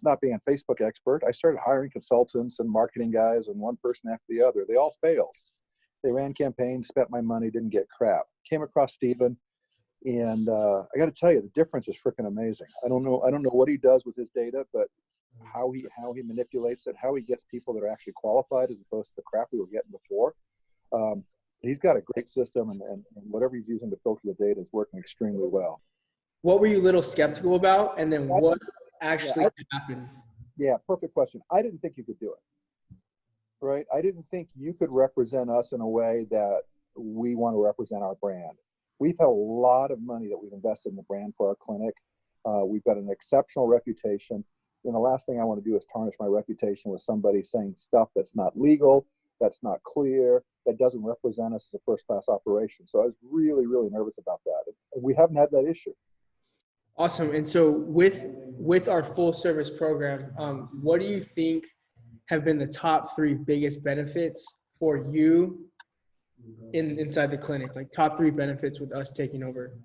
not being a Facebook expert, I started hiring consultants and marketing guys, and one person after the other. They all failed. They ran campaigns, spent my money, didn't get crap. Came across Steven, and I got to tell you, the difference is freaking amazing. I don't know what he does with his data, but how he manipulates it, how he gets people that are actually qualified as opposed to the crap we were getting before. He's got a great system, and whatever he's using to filter the data is working extremely well. What were you a little skeptical about, and then what actually happened? Yeah, perfect question. I didn't think you could do it, right? I didn't think you could represent us in a way that we want to represent our brand. We've had a lot of money that we've invested in the brand for our clinic. We've got an exceptional reputation. And the last thing I want to do is tarnish my reputation with somebody saying stuff that's not legal, that's not clear, that doesn't represent us as a first-class operation. So I was really, really nervous about that. And we haven't had that issue. Awesome. And so with our full service program, what do you think have been the top 3 biggest benefits for you inside the clinic? Like top 3 benefits with us taking over?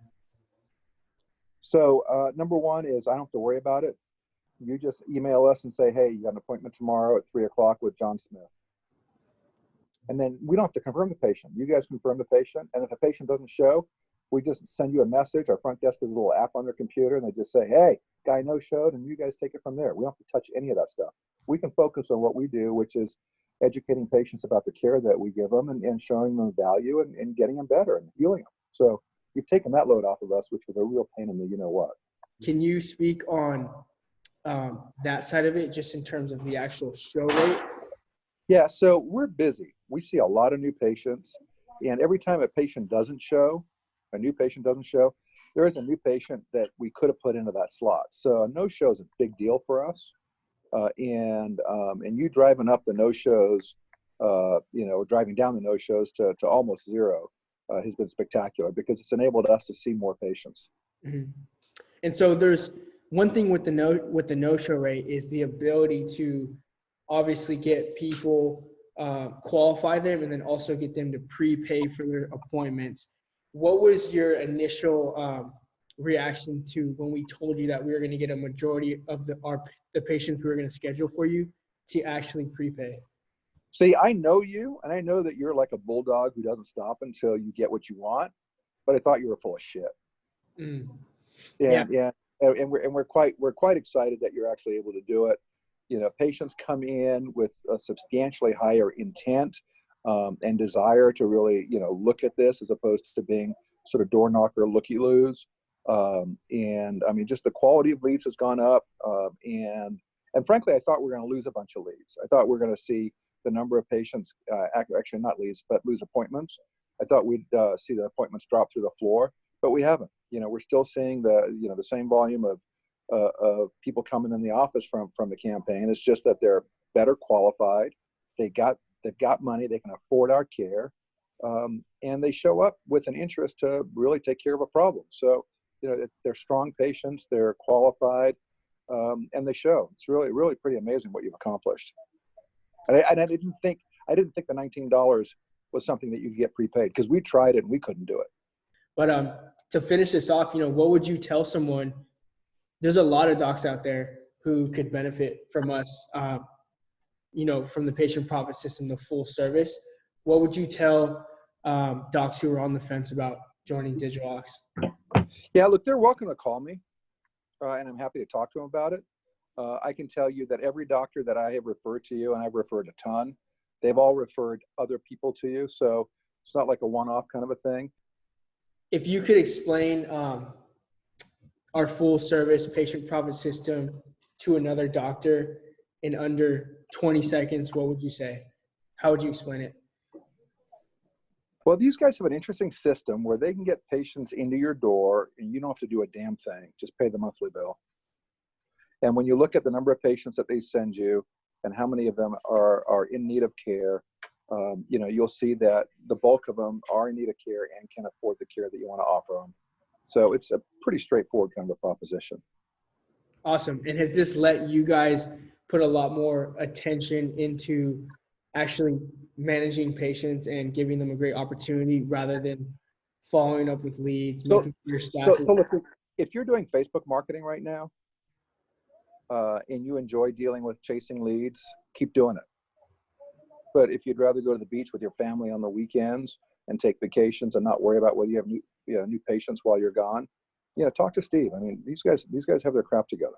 So number 1 is I don't have to worry about it. You just email us and say, hey, you got an appointment tomorrow at 3:00 with John Smith. And then we don't have to confirm the patient. You guys confirm the patient. And if the patient doesn't show, we just send you a message. Our front desk has a little app on their computer, and they just say, hey, guy no-showed, and you guys take it from there. We don't have to touch any of that stuff. We can focus on what we do, which is educating patients about the care that we give them and showing them value and getting them better and healing them. So you've taken that load off of us, which was a real pain in the you-know-what. Can you speak on that side of it, just in terms of the actual show rate? Yeah, so we're busy. We see a lot of new patients, and every time a patient doesn't show, a new patient doesn't show, there is a new patient that we could have put into that slot. So a no-show is a big deal for us. And you driving up the no-shows, driving down the no-shows to almost 0 has been spectacular because it's enabled us to see more patients. Mm-hmm. And so there's one thing with the no-show rate is the ability to obviously get people, qualify them, and then also get them to prepay for their appointments. What was your initial reaction to when we told you that we were going to get a majority of the patients we were going to schedule for you to actually prepay? See, I know you, and I know that you're like a bulldog who doesn't stop until you get what you want, but I thought you were full of shit. Mm. Yeah. And we're quite excited that you're actually able to do it. You know, patients come in with a substantially higher intent and desire to really, look at this as opposed to being sort of door knocker, looky-loos. And I mean, just the quality of leads has gone up. And frankly, I thought we were going to lose a bunch of leads. I thought we were going to see the number of patients, actually not leads, but lose appointments. I thought we'd see the appointments drop through the floor, but we haven't. We're still seeing the same volume of people coming in the office from the campaign. It's just that they're better qualified. They've got money. They can afford our care, and they show up with an interest to really take care of a problem. So they're strong patients. They're qualified, and they show. It's really, really pretty amazing what you've accomplished. And I didn't think the $19 was something that you could get prepaid, because we tried it and we couldn't do it. But to finish this off, what would you tell someone? There's a lot of docs out there who could benefit from us, from the patient profit system, the full service. What would you tell docs who are on the fence about joining DigitalOx? Yeah, look, they're welcome to call me, and I'm happy to talk to them about it. I can tell you that every doctor that I have referred to you, and I've referred a ton, they've all referred other people to you. So it's not like a one-off kind of a thing. If you could explain our full service patient profit system to another doctor in under 20 seconds, what would you say? How would you explain it? Well, these guys have an interesting system where they can get patients into your door and you don't have to do a damn thing. Just pay the monthly bill. And when you look at the number of patients that they send you and how many of them are in need of care, you'll see that the bulk of them are in need of care and can afford the care that you want to offer them. So it's a pretty straightforward kind of a proposition. Awesome. And has this let you guys put a lot more attention into actually managing patients and giving them a great opportunity rather than following up with leads, making your staff? So look, if you're doing Facebook marketing right now, and you enjoy dealing with chasing leads, keep doing it. But if you'd rather go to the beach with your family on the weekends and take vacations and not worry about whether you have new patients while you're gone, talk to Steve. I mean, these guys have their crap together.